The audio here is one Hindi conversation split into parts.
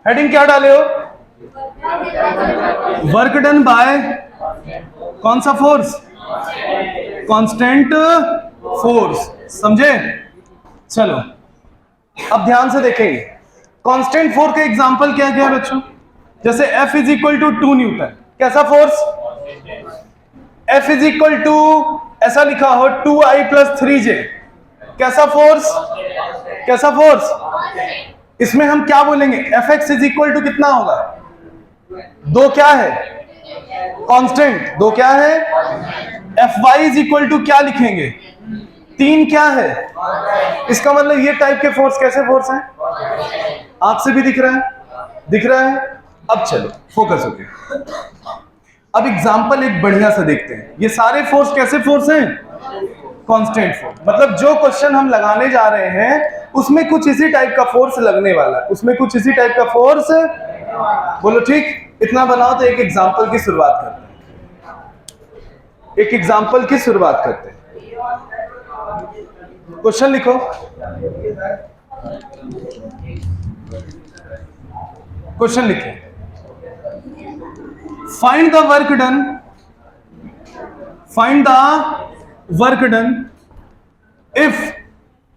हेडिंग क्या डाले हो? वर्क डन बाय कौन सा फोर्स? Constant force. समझे? चलो अब ध्यान से देखेंगे कांस्टेंट फोर्स के एग्जांपल क्या क्या है बच्चों। जैसे F is equal to 2 newton, कैसा force? F is equal to ऐसा लिखा हो 2I प्लस 3J, कैसा फोर्स? कैसा फोर्स? इसमें हम क्या बोलेंगे? Fx इज इक्वल टू कितना होगा? दो क्या है? कांस्टेंट। दो क्या है? Fy इज इक्वल टू क्या लिखेंगे? 3 क्या है? इसका मतलब ये टाइप के फोर्स कैसे फोर्स हैं? आंख से भी दिख रहा है? दिख रहा है? अब चलो फोकस होके अब एग्जांपल एक बढ़िया सा देखते हैं। ये सारे फोर्स कैसे फोर्स हैं? Constant force. मतलब जो क्वेश्चन हम लगाने जा रहे हैं उसमें कुछ इसी टाइप का फोर्स लगने वाला है, उसमें कुछ इसी टाइप का फोर्स। बोलो ठीक। इतना बनाओ तो एक एग्जांपल की शुरुआत करते हैं। एक एग्जांपल की शुरुआत करते हैं। क्वेश्चन लिखो। क्वेश्चन लिखे, find the work done, find the work done if,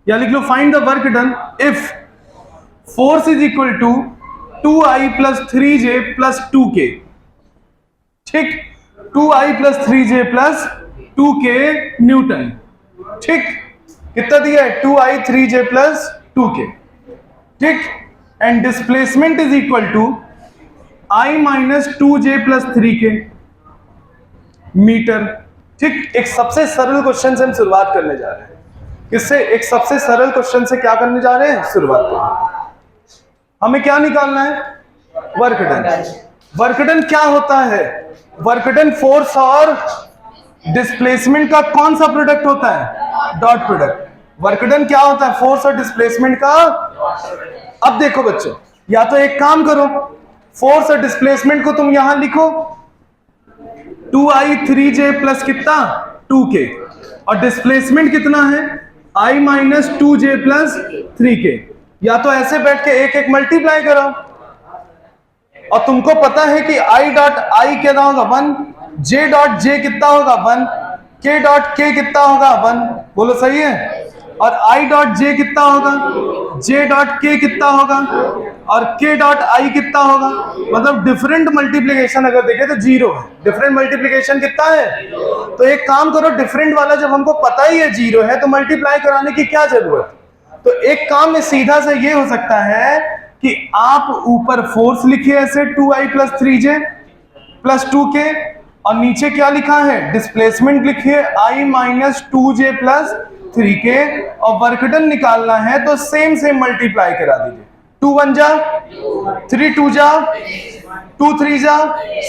या लिख लो find the work done if force is equal to 2I plus 3J plus 2K। ठीक, 2I plus 3J plus 2K Newton. ठीक, कितना दिया है? 2I 3J plus 2K। ठीक, and displacement is equal to I minus 2J plus 3K metre. ठीक, एक सबसे सरल क्वेश्चन से हम शुरुआत करने जा रहे हैं। किससे? एक सबसे सरल क्वेश्चन से क्या करने जा रहे हैं? शुरुआत करने। हमें क्या निकालना है? Work done. वर्क डन क्या होता है? वर्क डन फोर्स और डिस्प्लेसमेंट का कौन सा प्रोडक्ट होता है? Dot product. वर्क डन क्या होता है? फोर्स और डिस्प्लेसमेंट का। अब देखो बच्चों, या तो एक काम करो, फोर्स और डिस्प्लेसमेंट को तुम यहां लिखो 2I 3J प्लस कितना? 2K, और डिस्प्लेसमेंट कितना है? I minus 2J plus 3K। या तो ऐसे बैठ के एक एक मल्टीप्लाई करो, और तुमको पता है कि I डॉट I कितना होगा? 1, J डॉट J कितना होगा? 1, K डॉट K कितना होगा? 1। बोलो सही है? और I डॉट J कितना होगा? J डॉट K कितना होगा? और K डॉट I कितना होगा? मतलब डिफरेंट मल्टीप्लिकेशन अगर देखें तो 0 है। डिफरेंट मल्टीप्लिकेशन कितना है? तो एक काम करो, डिफरेंट वाला जब हमको पता ही है 0 है तो मल्टीप्लाई कराने की क्या जरूरत? तो एक काम में सीधा से ये हो सकता है कि आप ऊपर फोर्स लिखिए ऐसे 2I plus 3J plus 2K, और नीचे क्या लिखा है? डिस्प्लेसमेंट लिखिए I minus 2J plus 3K, और वर्क डन निकालना है तो सेम सेम मल्टीप्लाई करा दीजिए। 2 1 जा 3, 2 जा 2, 3 जा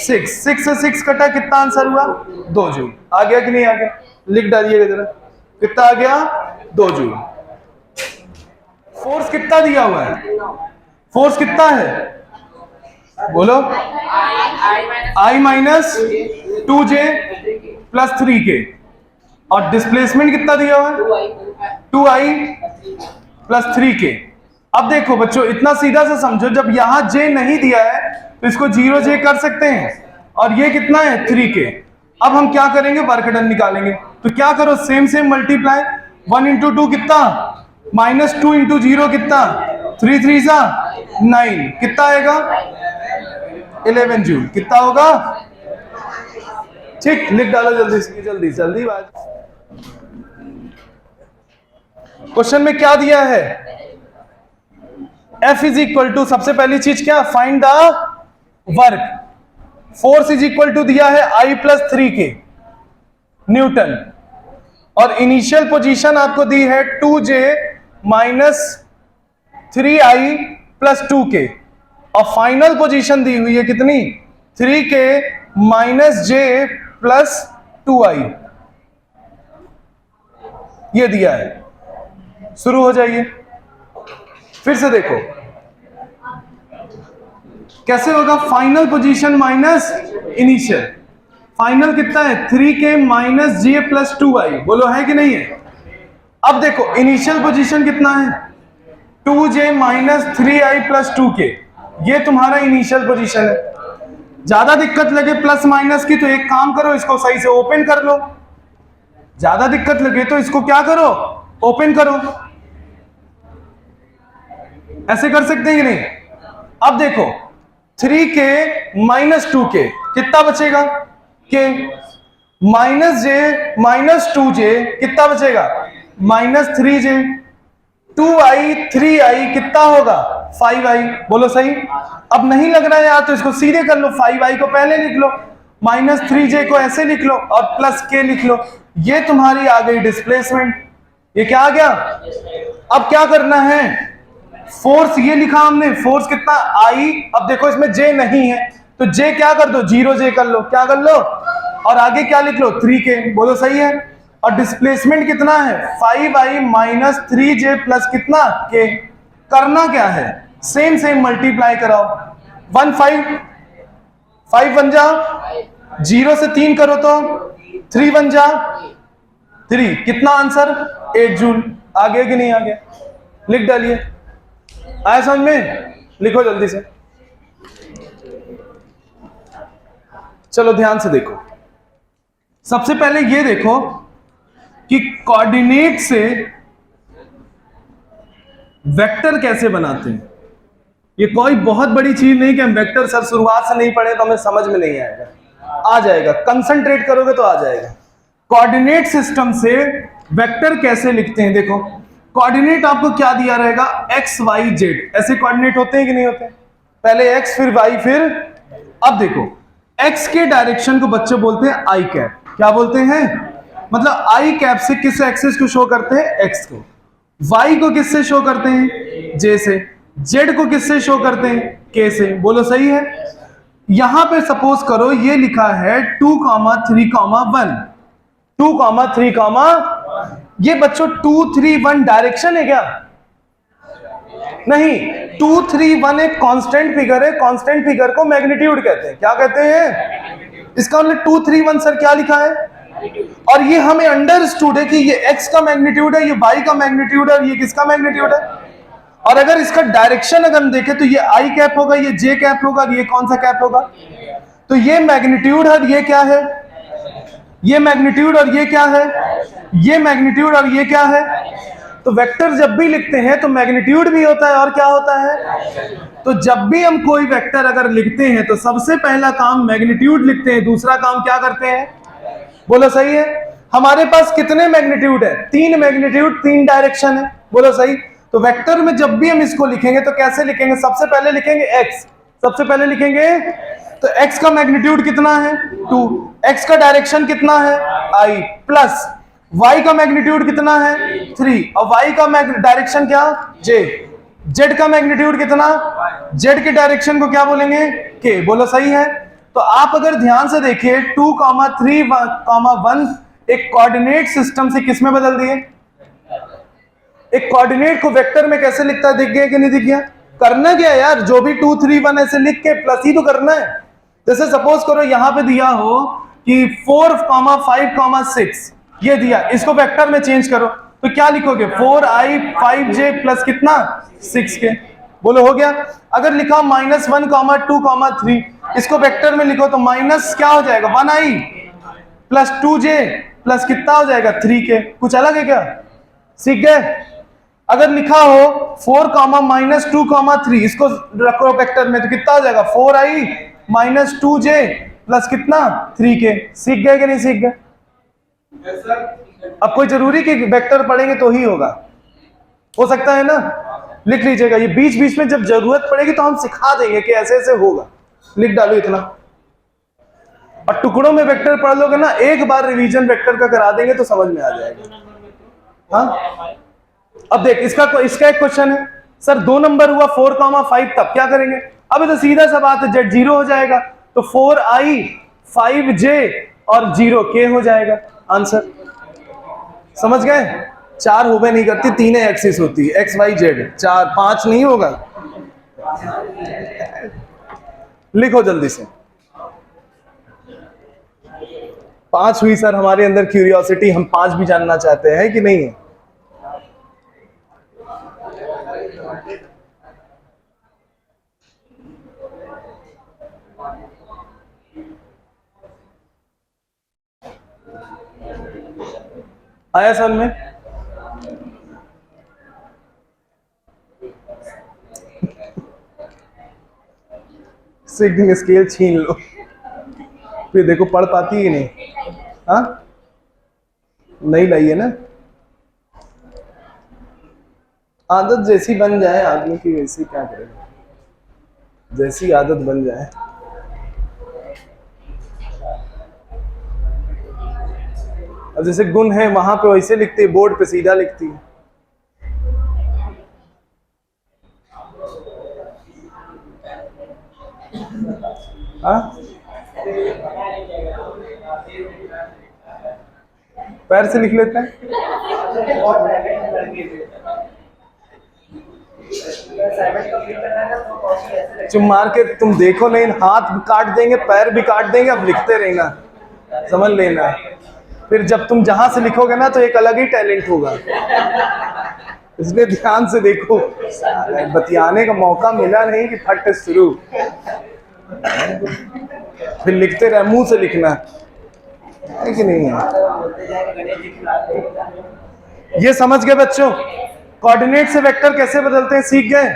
6, 6 से 6 कटा, कितना आंसर हुआ? 2 जूल। आ गया कि नहीं आ गया? लिख डालिएगा जरा, कितना आ गया? 2 जूल। फोर्स कितना दिया हुआ है? फोर्स कितना है? बोलो। I minus 2J plus 3K, और डिस्प्लेसमेंट कितना दिया हुआ है? 2I plus 3K। अब देखो बच्चों, इतना सीधा से समझो, जब यहां J नहीं दिया है तो इसको 0J कर सकते हैं, और ये कितना है? 3K। अब हम क्या करेंगे? वर्क डन निकालेंगे। तो क्या करो? Same same multiply. 1 इंटू 2 कितना? माइनस 2 इंटू 0 कितना? 3 3 सा 9, कितना आएगा? 11 जूल। कितना होगा? ठीक, लिख डालो जल्दी से, जल्दी जल्दी बात। क्वेश्चन में क्या दिया है? F इज इक्वल टू, सबसे पहली चीज क्या? Find the work. Force is equal to दिया है I प्लस 3K न्यूटन, और इनिशियल पोजीशन आपको दी है 2J minus 3I plus 2K, और फाइनल पोजीशन दी हुई है कितनी? 3K minus J plus 2I। ये दिया है। शुरू हो जाइए, फिर से देखो कैसे होगा। Final position minus initial. Final कितना है? 3K minus J plus 2I। बोलो है कि नहीं है? अब देखो इनिशियल पोजीशन कितना है? 2j minus 3i plus 2k, ये तुम्हारा इनिशियल पोजीशन है। ज्यादा दिक्कत लगे प्लस माइनस की तो एक काम करो, इसको सही से ओपन कर लो। ज्यादा दिक्कत लगे तो इसको क्या करो, ओपन करो। ऐसे कर सकते हैं कि नहीं? अब देखो 3k माइनस 2k कितना बचेगा, k minus j minus 2j कितना बचेगा, माइनस 3j, 2i 3i कितना होगा, 5i। बोलो सही। अब नहीं लग रहा है यार तो इसको सीधे कर लो, 5i को पहले लिख लो, माइनस 3j को ऐसे लिख लो और प्लस k लिख लो। ये तुम्हारी आ गई डिस्प्लेसमेंट। ये क्या आ गया? अब क्या करना है, फोर्स ये लिखा हमने, फोर्स कितना i। अब देखो इसमें j नहीं है तो j क्या कर दो, 0j कर लो, क्या कर लो, और आगे क्या लिख लो, 3k। बोलो सही है। और डिस्प्लेसमेंट कितना है, 5i माइनस 3j प्लस कितना k। करना क्या है, सेम सेम मल्टीप्लाई कराओ, 1 5 बन जा, 0 से 3 करो तो 3 बन जा 3, कितना आंसर, 8 जूल। आ गया कि नहीं आ गया? लिख डालिए। आया समझ में? लिखो जल्दी से। चलो ध्यान से देखो, सबसे पहले ये देखो कि कोऑर्डिनेट से वेक्टर कैसे बनाते हैं। ये कोई बहुत बड़ी चीज नहीं कि हम वेक्टर सर शुरुआत से नहीं पढ़े तो हमें समझ में नहीं आएगा, आ जाएगा, कंसंट्रेट करोगे तो आ जाएगा। कोऑर्डिनेट सिस्टम से वेक्टर कैसे लिखते हैं, देखो कोऑर्डिनेट आपको क्या दिया रहेगा, एक्स वाई जेड। ऐसे कोऑर्डिनेट होते हैं कि नहीं होते? पहले एक्स फिर वाई फिर, अब देखो एक्स के डायरेक्शन को बच्चे बोलते हैं आई कैप। क्या बोलते हैं? मतलब आई कैप से किस एक्सिस को शो करते हैं, एक्स को। वाई को किससे शो करते हैं, जे से। जेड को किससे शो करते हैं, के से। बोलो सही है। यहां पे सपोज करो ये लिखा है 2, 3, 1, 2, 3, ये बच्चों 2, 3, 1 डायरेक्शन है क्या? नहीं, 2, 3, 1 एक कांस्टेंट फिगर है। कांस्टेंट फिगर को मैग्नीट्यूड कहते हैं। क्या कहते हैं? इसका मतलब 2, 3, 1 सर क्या लिखा है? और ये हमें अंडरस्टूड है कि ये x का मैग्नीट्यूड है, ये y का मैग्नीट्यूड है और ये किसका मैग्नीट्यूड है। और अगर इसका डायरेक्शन अगर हम देखें तो ये आई कैप होगा, ये जे कैप होगा, ये कौन सा कैप होगा? तो ये मैग्नीट्यूड है, ये क्या है, ये मैग्नीट्यूड और ये क्या है, ये मैग्नीट्यूड और ये क्या है। तो वेक्टर जब भी लिखते हैं तो मैग्नीट्यूड भी होता है और क्या होता है। तो जब भी हम कोई वेक्टर अगर लिखते हैं तो सबसे पहला काम मैग्नीट्यूड लिखते हैं, दूसरा काम क्या करते हैं, बोलो सही है। हमारे पास कितने मैग्नीट्यूड है, 3 मैग्नीट्यूड, 3 डायरेक्शन है। बोलो सही। तो वेक्टर में जब भी हम इसको लिखेंगे तो कैसे लिखेंगे, सबसे पहले लिखेंगे x, सबसे पहले लिखेंगे। तो x का मैग्नीट्यूड कितना है, 2, x का डायरेक्शन कितना है, i, प्लस y का मैग्नीट्यूड कितना है, 3, और y का डायरेक्शन क्या, j, z का मैग्नीट्यूड कितना, z के डायरेक्शन को क्या बोलेंगे, k। बोलो सही है। तो आप अगर ध्यान से देखिए 2, 3, 1 एक कोऑर्डिनेट सिस्टम से किस में बदल दिए, एक कोऑर्डिनेट को वेक्टर में कैसे लिखता है, दिख गया कि नहीं दिख गया? करना क्या यार, जो भी 2, 3, 1 ऐसे लिख के प्लस ही तो करना है। जैसे सपोज करो यहां पे दिया हो कि 4, 5, 6 ये दिया, इसको वेक्टर में चेंज करो तो क्या लिखोगे, 4i 5j प्लस कितना, 6k। बोलो हो गया। अगर लिखा -1, 2, 3 इसको वेक्टर में लिखो तो माइनस क्या हो जाएगा, 1i प्लस 2j प्लस कितना हो जाएगा, 3k। कुछ अलग है क्या? सीख गए। अगर लिखा हो 4, -2, 3 इसको रखो वेक्टर में तो कितना हो जाएगा, 4i माइनस 2j प्लस कितना, 3k। सीख गए कि नहीं सीख गए? अब कोई जरूरी कि वेक्टर पढ़ेंगे तो ही होगा, हो सकता है ना। लिख लीजिएगा, ये बीच बीच में जब जरूरत पड़ेगी तो हम सिखा देंगे कि ऐसे ऐसे होगा। लिख डालो इतना, और टुकड़ों में वेक्टर पढ़ लोगे ना, एक बार रिवीजन वेक्टर का करा देंगे तो समझ में आ जाएगा। हाँ अब देख, इसका एक क्वेश्चन है, सर 2 नंबर हुआ 4, 5 तब क्या करेंगे? अब तो सीधा सा बात है, जेड 0 हो जाएगा तो 4i 5j और 0k हो जाएगा आंसर। समझ गए? 4 होबे नहीं करती, 3 एक्सिस होती है, x y z, 4 5 नहीं होगा। लिखो जल्दी से। 5 हुई सर, हमारे अंदर क्यूरियोसिटी, हम 5 भी जानना चाहते हैं कि नहीं है। आया समझ में? सिग्निंग स्केल छीन लो, फिर देखो पढ़ पाती है नहीं। हाँ नहीं लाई है ना, आदत जैसी बन जाए आदमी की वैसी, क्या करेगा, जैसी आदत बन जाए। अब जैसे गुण है वहां पे वैसे लिखती है, बोर्ड पे सीधा लिखती है। हाँ पैर से लिख लेते हैं। चुम मार के तुम देखो नहीं, हाथ भी काट देंगे पैर भी काट देंगे, अब लिखते रहना, समझ लेना। फिर जब तुम जहां से लिखोगे ना तो एक अलग ही टैलेंट होगा, इसलिए ध्यान से देखो। बतियाने का मौका मिला नहीं कि फट शुरू, फिर लिखते रहे, मुंह से लिखना है कि नहीं है। ये समझ गए बच्चों, कोऑर्डिनेट से वेक्टर कैसे बदलते हैं, सीख गए?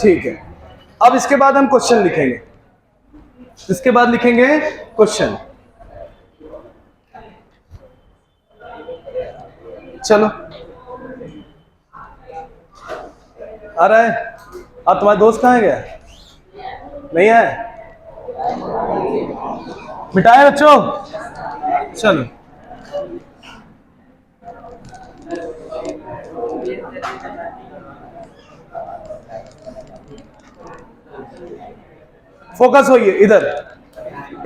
ठीक है, अब इसके बाद हम क्वेश्चन लिखेंगे, इसके बाद लिखेंगे क्वेश्चन। चलो आ रहा है। अब तुम्हारे दोस्त कहाँ गया? नहीं है, मिटाए बच्चों? चलो फोकस होइए इधर,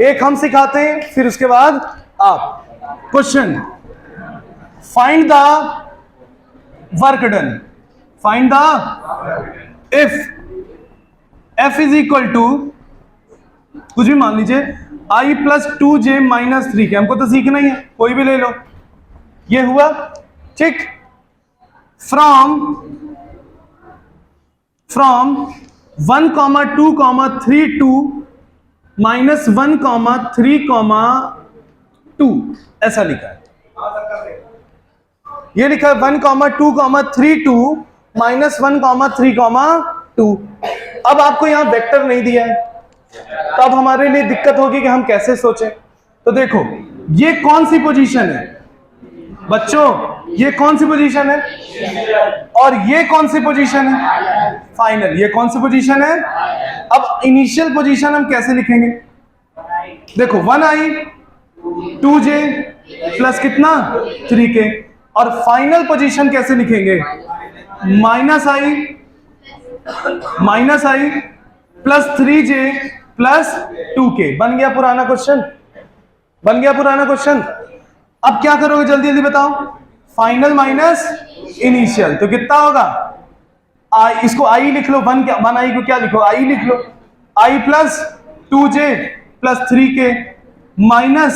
एक हम सिखाते हैं फिर उसके बाद आप। Question, find the work done, find the if f is equal to कुछ भी मान लीजिए i plus 2j minus 3k, हमको तो सीखना ही है, कोई भी ले लो, ये हुआ ठीक। फ्रॉम 1, 2, 3 2 माइनस 1, 3, 2 ऐसा लिखा है, ये लिखा है 1, 2, 3 2 माइनस 1, 3, 2। अब आपको यहां वेक्टर नहीं दिया है, तो अब हमारे लिए दिक्कत होगी कि हम कैसे सोचें। तो देखो ये कौन सी पोजीशन है बच्चों, ये कौन सी पोजीशन है, और ये कौन सी पोजीशन है, फाइनल। ये कौन सी पोजीशन है? अब इनिशियल पोजीशन हम कैसे लिखेंगे, देखो 1i 2j प्लस कितना 3k, और फाइनल पोजीशन कैसे लिखेंगे, माइनस आई प्लस 3j प्लस 2k। बन गया पुराना क्वेश्चन, बन गया पुराना क्वेश्चन। अब क्या करोगे जल्दी जल्दी बताओ, फाइनल माइनस इनिशियल, तो कितना होगा, आई, इसको आई लिख लो, 1 आई को क्या लिखो, आई लिख लो, I plus 2j plus 3k minus,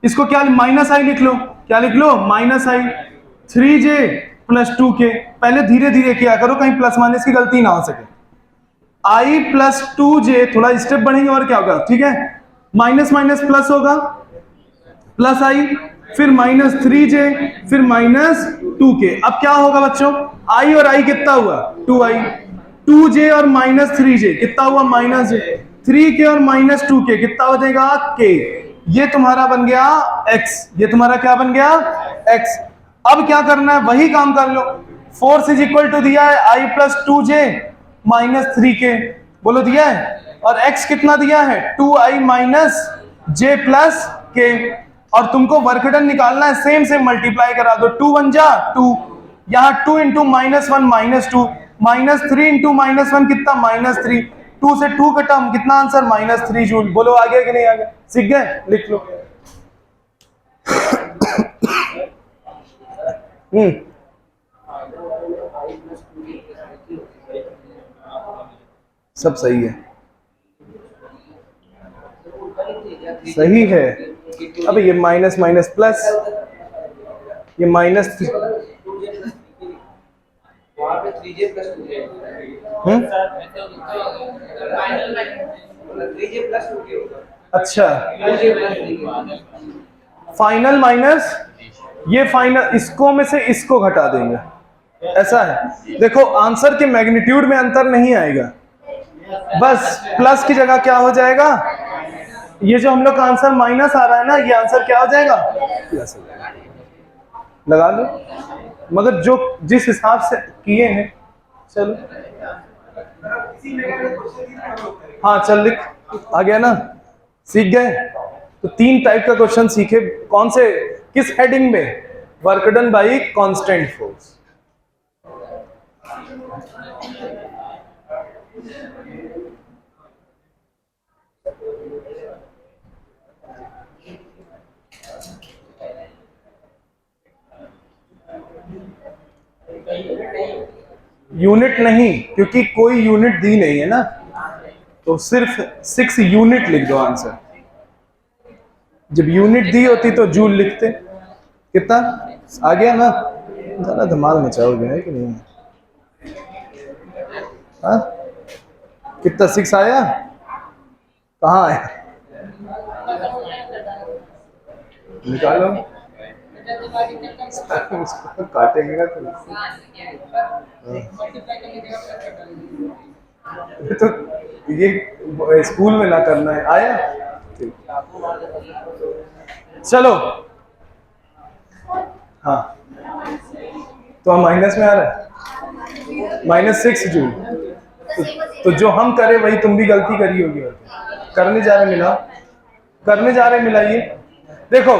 इसको क्या माइनस आई लिख लो, क्या लिख लो, माइनस आई 3j प्लस 2k। पहले धीरे धीरे किया करो, कहीं प्लस माइनस की गलती ना हो सके। आई प्लस 2j, थोड़ा स्टेप बढ़ेंगे और क्या होगा, ठीक है, माइनस माइनस प्लस होगा, प्लस आई, फिर माइनस 3j, फिर माइनस 2k। अब क्या होगा बच्चों, आई और आई कितना हुआ, 2i, 2j और माइनस 3j कितना हुआ, माइनस 3k और माइनस 2k कितना हो जाएगा, k। ये तुम्हारा बन गया x, ये तुम्हारा क्या बन गया, x। अब क्या करना है, वही काम कर लो, फोर्स इज इक्वल टू दिया है i plus 2j minus 3k, बोलो दिया है, और x कितना दिया है, 2i minus j plus k। और तुमको वर्क डन निकालना है, सेम सेम मल्टीप्लाई करा दो, 2 1 जा 2, यहाँ 2 into minus 1 minus 2, minus 3 into minus 1 कितना, माइनस 3, 2 से 2 कटा, कितना आंसर, माइनस 3 जूल। बोलो आ गया कि नहीं आ गया, सीख गए, लिख लो। सब सही है, सही है। अब ये माइनस माइनस प्लस, ये माइनस, अच्छा, फाइनल माइनस, ये फाइनल, इसको में से इसको घटा देंगे, ऐसा है। देखो आंसर के मैग्नीट्यूड में अंतर नहीं आएगा, बस प्लस की जगह क्या हो जाएगा, ये जो हम लोग का आंसर माइनस आ रहा है ना, ये आंसर क्या हो जाएगा, प्लस हो जाएगा। लगा लो, मगर जो जिस हिसाब से किए हैं, चलो हाँ चल लिख, आ गया ना, सीख गए। तो 3 टाइप का क्वेश्चन सीखे, कौन से, किस हेडिंग में, work done by constant force. Unit नहीं, क्योंकि कोई यूनिट दी नहीं है ना, तो सिर्फ 6 यूनिट लिख दो आंसर। जब यूनिट दी होती तो जूल लिखते। कितना आ गया ना, ज़्यादा धमाल मचाओगे है कि नहीं, हाँ कितना 6 आया, कहाँ आया, निकालो उसको काटेंगे ना तो ये स्कूल में ना करना है, आया। चलो हाँ, तो हम माइनस में आ रहा है, -6 जूल। तो जो हम करे वही तुम भी गलती करी होगी, करने जा रहे मिला, करने जा रहे मिलाइए। देखो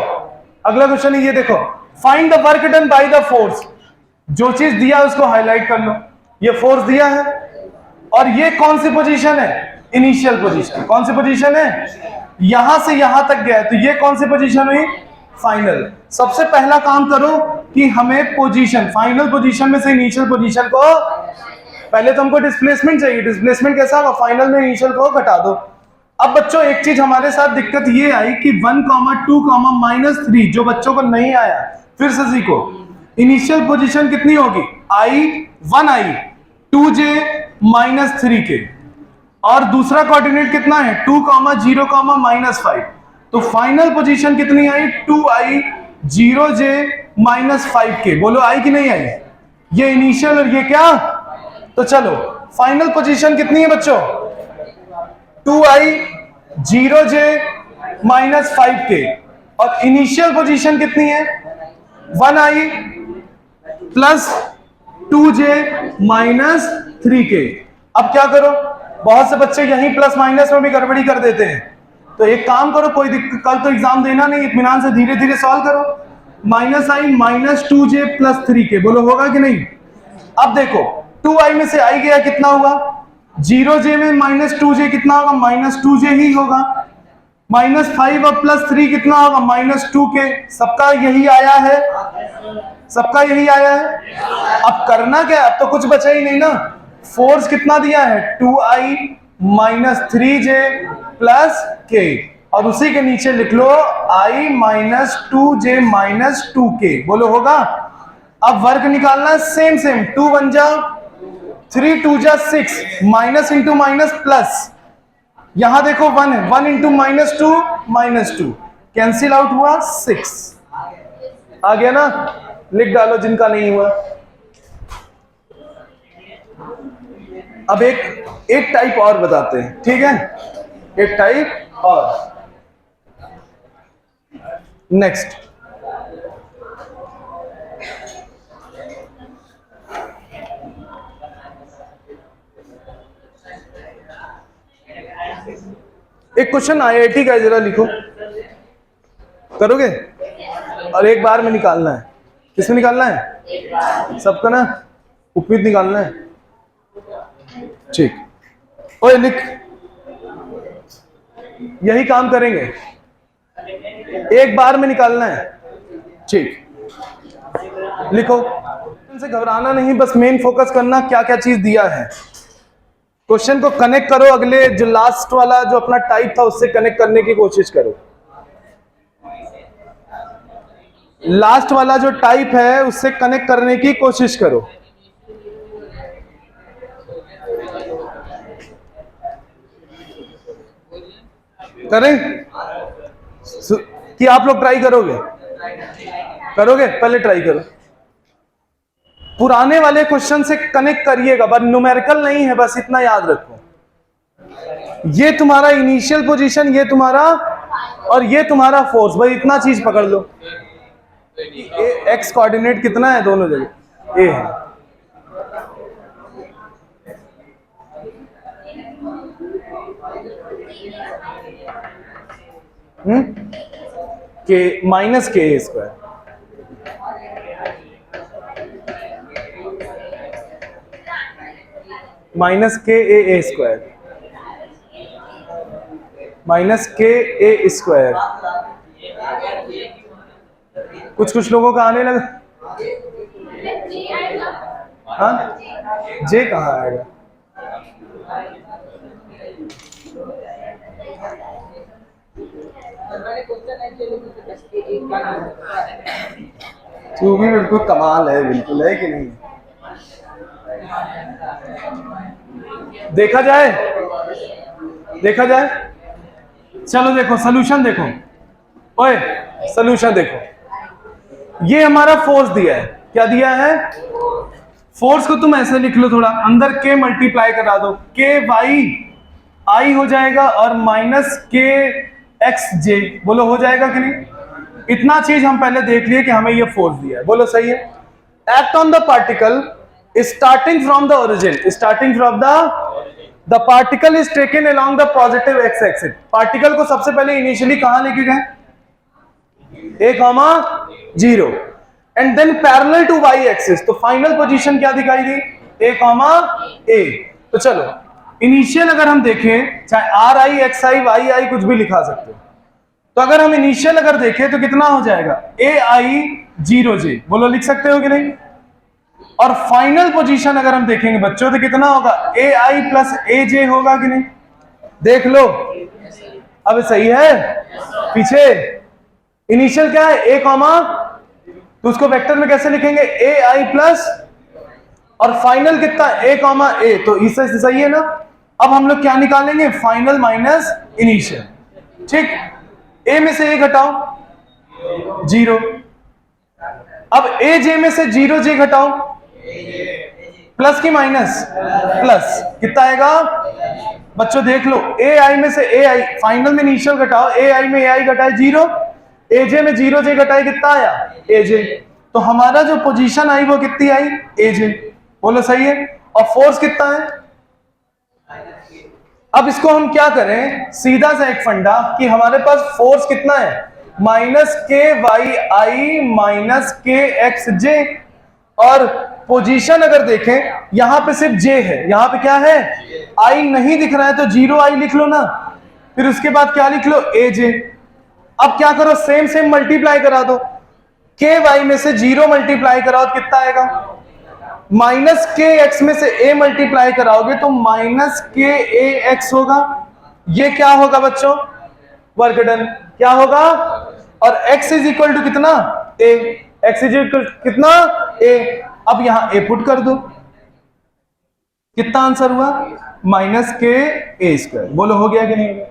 अगला क्वेश्चन है, ये देखो, find the work done by the force. जो चीज दिया उसको हाईलाइट कर लो, ये फोर्स दिया है और ये कौन सी पोजीशन है, इनिशियल पोजीशन। कौन सी पोजीशन है, यहां से यहां तक गया है, तो ये कौन सी पोजीशन हुई, फाइनल। सबसे पहला काम करो कि हमें पोजीशन, फाइनल पोजीशन में से इनिशियल पोजीशन को, पहले तो हमको डिस्प्लेसमेंट चाहिए, डिस्प्लेसमेंट कैसा होगा, फाइनल में इनिशियल को घटा दो। अब बच्चों एक चीज हमारे साथ दिक्कत ये आई कि 1, 2, -3, जो बच्चों को नहीं आया, फिर से सीखो, इनिशियल पोजीशन कितनी होगी, i 2j -3k, और दूसरा कोऑर्डिनेट कितना है 2, 0, -5। तो फाइनल पोजीशन कितनी आई, 2i 0j -5k। बोलो आई कि नहीं आई, ये इनिशियल और ये क्या। तो चलो फाइनल पोजीशन कितनी है बच्चों, 2i 0j -5k, और इनिशियल पोजीशन कितनी है 1i + 2j -3k। अब क्या करो, बहुत से बच्चे यहीं प्लस माइनस में भी गड़बड़ी कर देते हैं, तो एक काम करो, कोई दिक्कत, कल तो एग्जाम देना नहीं, इत्मीनान से धीरे धीरे सॉल्व करो। -i -2j + 3k, बोलो होगा कि नहीं। अब देखो 2i में से i गया, कितना हुआ, 0j में -2j कितना होगा, -2j ही होगा, -5 और +3 कितना होगा, -2k। सबका यही आया है, सबका यही आया है। अब करना क्या, अब तो कुछ बचा ही नहीं ना। फोर्स कितना दिया है, 2i -3j + k, और उसी के नीचे लिख लो i -2j -2k। बोलो होगा। अब वर्क निकालना है, सेम 2 1 जा 3, 2 जा 6, माइनस इंटू माइनस प्लस, यहां देखो 1 है, 1 इंटू -2 कैंसिल आउट हुआ 6। आ गया ना, लिख डालो जिनका नहीं हुआ। अब एक टाइप और बताते हैं, ठीक है, एक टाइप और। नेक्स्ट, एक क्वेश्चन आईआईटी का, जरा लिखो, करोगे, और एक बार में निकालना है। किसमें निकालना है, सबका ना, उपमित निकालना है, ठीक। ओए लिख, यही काम करेंगे, एक बार में निकालना है, ठीक। लिखो, इनसे घबराना नहीं, बस मेन फोकस करना क्या क्या चीज दिया है। क्वेश्चन को कनेक्ट करो, अगले जो लास्ट वाला जो अपना टाइप था उससे कनेक्ट करने की कोशिश करो। लास्ट वाला जो टाइप है उससे कनेक्ट करने की कोशिश करो। करें कि आप लोग ट्राई करोगे, करोगे? पहले ट्राई करो, पुराने वाले क्वेश्चन से कनेक्ट करिएगा, बस न्यूमेरिकल नहीं है, बस इतना याद रखो। ये तुम्हारा इनिशियल पोजीशन, ये तुम्हारा, और ये तुम्हारा फोर्स, भाई इतना चीज पकड़ लो। एक्स कोऑर्डिनेट कितना है दोनों जगह? ए है। के माइनस के ए स्क्वायर, माइनस के ए स्क्वायर, माइनस के ए स्क्वायर। कुछ कुछ लोगों का आने लगा। हाँ, जे कहाँ आएगा? तू भी बिल्कुल कमाल है, बिल्कुल है कि नहीं? देखा जाए, देखा जाए, चलो देखो सॉल्यूशन देखो, ओए सॉल्यूशन देखो। ये हमारा फोर्स दिया है, क्या दिया है? फोर्स को तुम ऐसे लिख लो, थोड़ा अंदर के मल्टीप्लाई करा दो, के वाई आई हो जाएगा और माइनस के एक्स जे, बोलो हो जाएगा कि नहीं? इतना चीज हम पहले देख लिए कि हमें ये फोर्स दिया है, बोलो सही है। Act on the particle starting from the origin, starting from the particle is taken along the positive X axis. Particle को सबसे पहले इनिशियली कहां लेके गए? A comma 0 and then parallel to Y axis, तो फाइनल पोजीशन क्या दिखाई दी? ए कॉमा ए। तो चलो इनिशियल अगर हम देखें, चाहे R I X I Y I कुछ भी लिखा सकते हो, तो अगर हम इनिशियल अगर देखें तो कितना हो जाएगा? ए आई 0 जे, बोलो लिख सकते हो कि नहीं? और फाइनल पोजीशन अगर हम देखेंगे बच्चों तो कितना होगा? ए आई प्लस ए जे होगा कि नहीं? देख लो, अब सही है? पीछे इनिशियल क्या है? ए कॉमा, तो उसको वेक्टर में कैसे लिखेंगे? ए आई प्लस, और फाइनल कितना? ए कॉमा ए, तो इससे सही है ना? अब हम लोग क्या निकालेंगे? फाइनल माइनस इनिशियल, ठीक? ए में से ए घटाओ 0, अब ए जे में से 0 जे घटाओ, प्लस की माइनस? प्लस, कितना आएगा बच्चों? देख लो, ए आई में से ए आई, फाइनल में इनिशियल घटाओ, ए आई में ए आई घटाए 0, ए जे में 0 जे घटाए कितना आया? ए जे। तो हमारा जो पोजीशन आई वो कितनी आई? ए जे, बोलो सही है। और फोर्स कितना है? अब इसको हम क्या करें, सीधा सा एक फंडा कि हमारे पास फोर्स कितना है? माइनस के वाई आई माइनस के एक्स जे, और पोजीशन अगर देखें यहां पे सिर्फ जे है, यहां पे क्या है? आई नहीं दिख रहा है, तो 0 आई लिख लो ना, फिर उसके बाद क्या लिख लो? ए जे। अब क्या करो, सेम सेम मल्टीप्लाई करा दो, के वाई में से 0 मल्टीप्लाई कराओ तो कितना आएगा? माइनस के एक्स में से ए मल्टीप्लाई कराओगे तो माइनस के ए एक्स होगा। ये क्या होगा बच्चों? Work done. क्या होगा? और x इज इक्वल टू कितना? ए। x इज इक्वल कितना? ए। अब यहां ए पुट कर दो, कितना आंसर हुआ? माइनस के ए स्क्वायर। बोलो हो गया कि नहीं होगा?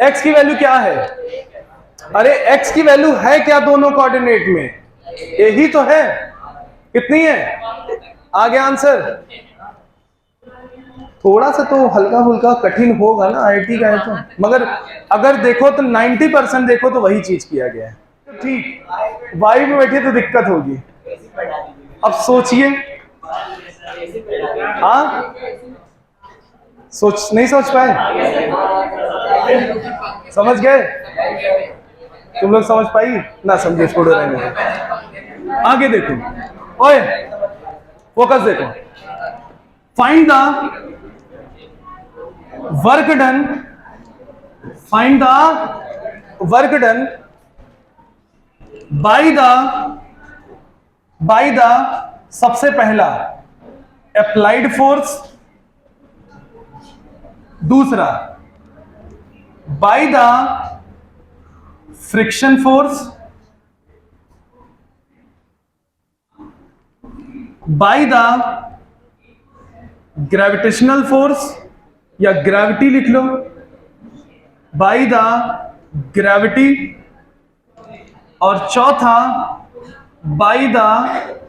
x की वैल्यू क्या है? अरे x की वैल्यू है क्या दोनों कोऑर्डिनेट में? ए ही तो है। कितनी है? आ गया आंसर। थोड़ा सा तो हल्का फुल्का कठिन होगा ना, आईआईटी का है तो, मगर अगर देखो तो 90% देखो तो वही चीज किया गया है। ठीक, वाई में बैठे तो दिक्कत होगी। अब सोचिए, हाँ नहीं सोच पाए? समझ गए? तुम लोग समझ पाई ना? समझे, छोड़ो रहने। आगे देखो, ओए फोकस देखो। Find the work done, find the work done by the सबसे पहला अप्लाइड फोर्स, दूसरा by the friction force, by the gravitational force या ग्रेविटी लिख लो, बाय द ग्रेविटी, और चौथा by the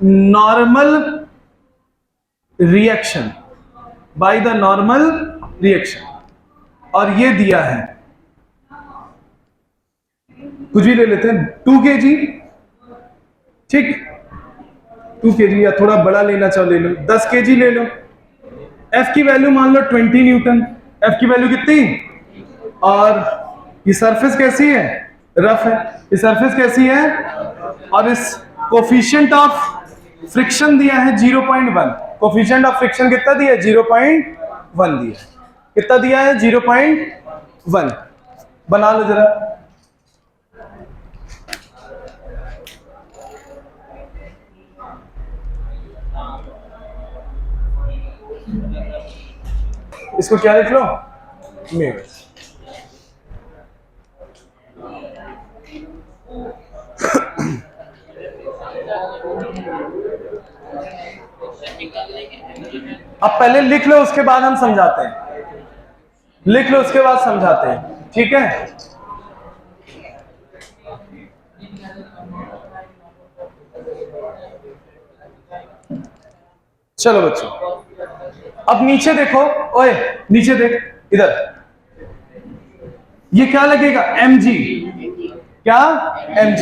normal reaction, by the normal reaction, और ये दिया है, कुछ भी ले लेते हैं, 2 kg, ठीक, 2 kg, या थोड़ा बड़ा लेना चाहो ले लो, 10 kg ले लो। F की वैल्यू मान लो 20 न्यूटन, F की वैल्यू कितनी, और ये सरफेस कैसी है, रफ है, ये सरफेस कैसी है, और इस कोफिशिएंट ऑफ फ्रिक्शन दिया है 0.1, कोफिशिएंट ऑफ फ्रिक्शन कितना दिया है, 0.1 दिया है, कितना दिया है, 0.1। बना लो जरा, इसको क्या लिख लो, म्यू। अब पहले लिख लो, उसके बाद हम समझाते हैं, लिख लो उसके बाद समझाते हैं, ठीक है। चलो बच्चों, अब नीचे देखो, ओए नीचे देख, इधर ये क्या लगेगा, mg, क्या mg,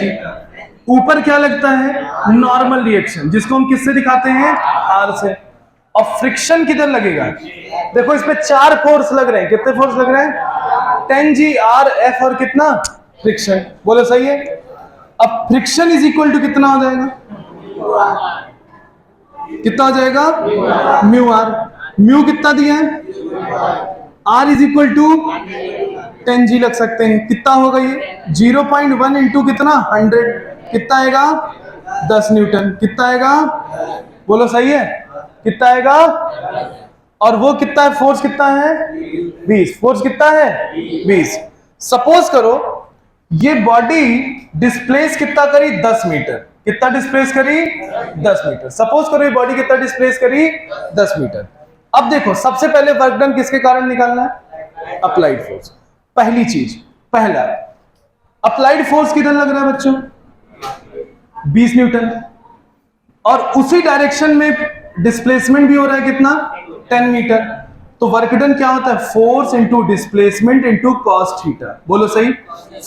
ऊपर क्या लगता है, नॉर्मल रिएक्शन, जिसको हम किससे दिखाते हैं, R से, और फ्रिक्शन किधर लगेगा, देखो इस पे 4 फोर्स लग रहे हैं, कितने फोर्स लग रहे हैं, 10G, R, F और कितना, फ्रिक्शन, बोलो सही है। अब फ्रिक्शन इज इक्वल टू कितना हो जाएगा, कितना हो जाएगा, म्यू आर, म्यू कितना दिया है, R is equal to 10G लग सकते हैं, कितना होगा ये, 0.1 इंटू कितना, 100, कितना आएगा, 10 न्यूटन, कितना आएगा, बोलो सही है, कितना आएगा, और वो कितना है, फोर्स कितना है, 20, फोर्स कितना है, 20। सपोज करो ये बॉडी डिस्प्लेस कितना करी, 10 मीटर, कितना डिस्प्लेस करी, 10 मीटर, सपोज करो ये बॉडी कितना डिस्प्लेस करी, 10 मीटर। अब देखो सबसे पहले वर्क डन किसके कारण निकालना है, अप्लाइड फोर्स, पहली चीज, पहला अप्लाइड फोर्स किधर लग रहा है बच्चों, 20 न्यूटन, और उसी डायरेक्शन में डिस्प्लेसमेंट भी हो रहा है कितना, 10 मीटर, तो वर्क डन क्या होता है, force into displacement into cos theta, बोलो सही।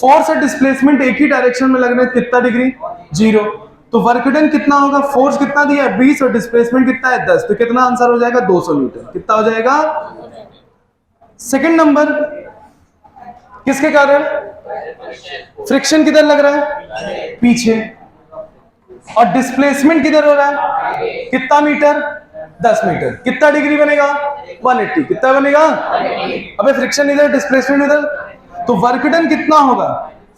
फोर्स और डिस्प्लेसमेंट एक ही डायरेक्शन में लग रहे हैं, कितना डिग्री, 0, तो वर्क डन कितना होगा, फोर्स कितना दिया है, 20, और डिस्प्लेसमेंट कितना है, 10, तो कितना आंसर हो जाएगा, 200 न्यूटन, कितना हो जाएगा। सेकंड नंबर किसके कारण, फ्रिक्शन किधर लग रहा है, पीछे, और डिस्प्लेसमेंट किधर हो रहा है, कितना मीटर, 10 मीटर, कितना डिग्री बनेगा, 180, कितना बनेगा, अबे फ्रिक्शन इधर डिस्प्लेसमेंट इधर, तो वर्क डन कितना होगा,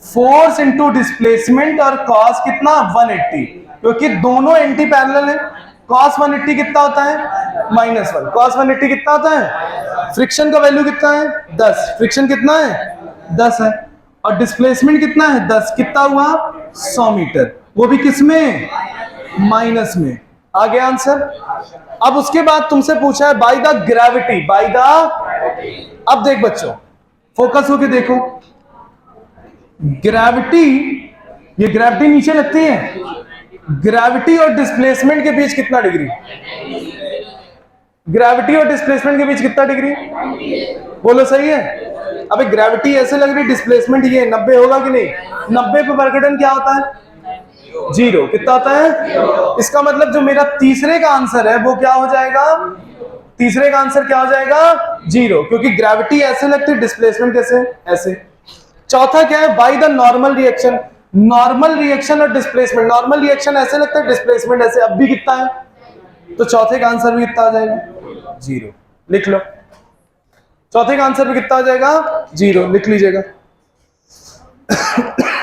फोर्स इंटू डिस्प्लेसमेंट और कॉस कितना, 180, क्योंकि दोनों एंटी पैरेलल है, कॉस 180 कितना होता है, -1, कॉस 180 कितना होता है, फ्रिक्शन का वैल्यू कितना है, 10, फ्रिक्शन कितना है, 10 है, और डिस्प्लेसमेंट कितना है, 10, कितना हुआ, 100 मीटर, वो भी किसमें, माइनस में, आ गया आंसर। अब उसके बाद तुमसे पूछा है by the gravity, by the, अब देख बच्चों फोकस होके देखो, ग्रेविटी, ये ग्रेविटी नीचे लगती है, ग्रेविटी और डिस्प्लेसमेंट के बीच कितना डिग्री, ग्रेविटी और डिस्प्लेसमेंट के बीच कितना डिग्री, बोलो सही है। अबे ग्रेविटी ऐसे लग रही, डिस्प्लेसमेंट ये 90 होगा कि नहीं, 90 पे वर्क डन क्या होता है, 0, कितना होता है, इसका मतलब जो मेरा तीसरे का आंसर है वो क्या हो जाएगा, तीसरे का आंसर क्या हो जाएगा, 0, क्योंकि ग्रेविटी ऐसे लगती है, डिस्प्लेसमेंट कैसे, ऐसे। चौथा क्या है, by the normal reaction, normal reaction और डिस्प्लेसमेंट, नॉर्मल रिएक्शन ऐसे लगता है, डिस्प्लेसमेंट ऐसे, अब भी कितना है, तो चौथे का आंसर भी कितना आ जाएगा, 0, लिख लो, चौथे का आंसर भी कितना आ जाएगा, 0, लिख लीजिएगा।